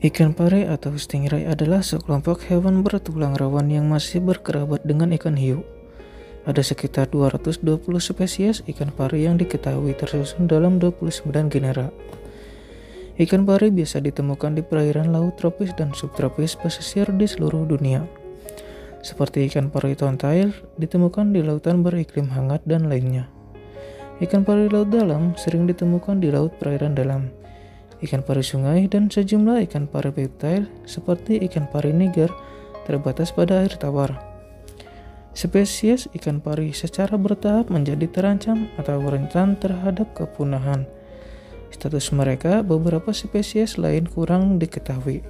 Ikan pari atau stingray adalah sekelompok hewan bertulang rawan yang masih berkerabat dengan ikan hiu. Ada sekitar 220 spesies ikan pari yang diketahui tersusun dalam 29 genera. Ikan pari biasa ditemukan di perairan laut tropis dan subtropis pesisir di seluruh dunia. Seperti ikan pari tontail, ditemukan di lautan beriklim hangat dan lainnya. Ikan pari laut dalam sering ditemukan di laut perairan dalam. Ikan pari sungai dan sejumlah ikan pari reptile seperti ikan pari Niger terbatas pada air tawar. Spesies ikan pari secara bertahap menjadi terancam atau rentan terhadap kepunahan. Status mereka beberapa spesies lain kurang diketahui,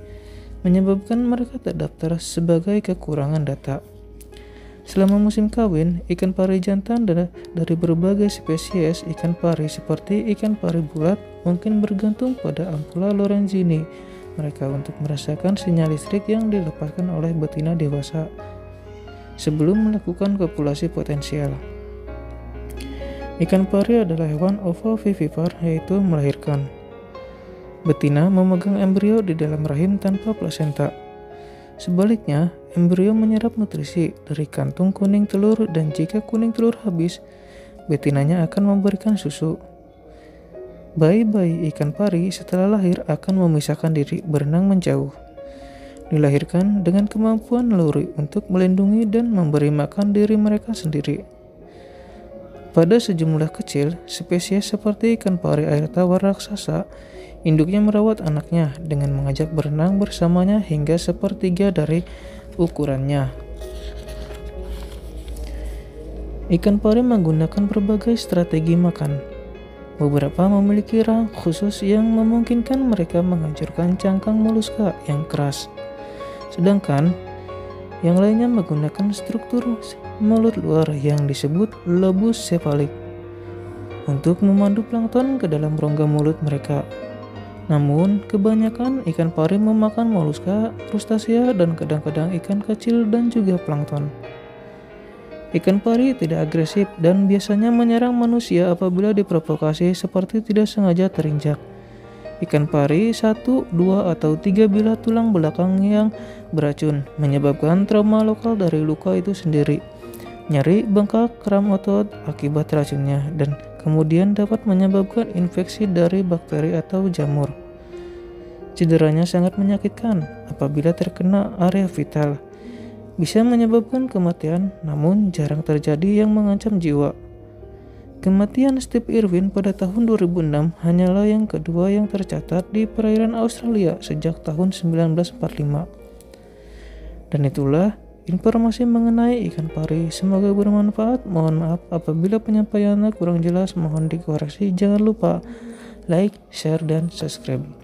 menyebabkan mereka terdaftar sebagai kekurangan data. Selama musim kawin, ikan pari jantan dari berbagai spesies ikan pari seperti ikan pari bulat mungkin bergantung pada ampula Lorenzini mereka untuk merasakan sinyal listrik yang dilepaskan oleh betina dewasa sebelum melakukan kopulasi potensial. Ikan pari adalah hewan ovovivipar, yaitu melahirkan. Betina memegang embrio di dalam rahim tanpa plasenta. Sebaliknya, embrio menyerap nutrisi dari kantung kuning telur dan jika kuning telur habis, betinanya akan memberikan susu. Bayi-bayi ikan pari setelah lahir akan memisahkan diri berenang menjauh. Dilahirkan dengan kemampuan naluri untuk melindungi dan memberi makan diri mereka sendiri. Pada sejumlah kecil, spesies seperti ikan pari air tawar raksasa, induknya merawat anaknya dengan mengajak berenang bersamanya hingga sepertiga dari ukurannya. Ikan pari menggunakan berbagai strategi makan. Beberapa memiliki rahang khusus yang memungkinkan mereka menghancurkan cangkang moluska yang keras. Sedangkan yang lainnya menggunakan struktur mulut luar yang disebut lobus cephalic untuk memandu plankton ke dalam rongga mulut mereka. Namun, kebanyakan ikan pari memakan moluska, krustasea, dan kadang-kadang ikan kecil dan juga plankton. Ikan pari tidak agresif dan biasanya menyerang manusia apabila diprovokasi seperti tidak sengaja terinjak. Ikan pari 1, 2, atau 3 bilah tulang belakang yang beracun menyebabkan trauma lokal dari luka itu sendiri, nyeri, bengkak, kram otot akibat racunnya, dan kemudian dapat menyebabkan infeksi dari bakteri atau jamur. Cederanya sangat menyakitkan apabila terkena area vital. Bisa menyebabkan kematian, namun jarang terjadi yang mengancam jiwa. Kematian Steve Irwin pada tahun 2006 hanyalah yang kedua yang tercatat di perairan Australia sejak tahun 1945. Dan itulah informasi mengenai ikan pari. Semoga bermanfaat. Mohon maaf apabila penyampaiannya kurang jelas, mohon dikoreksi. Jangan lupa like, share, dan subscribe.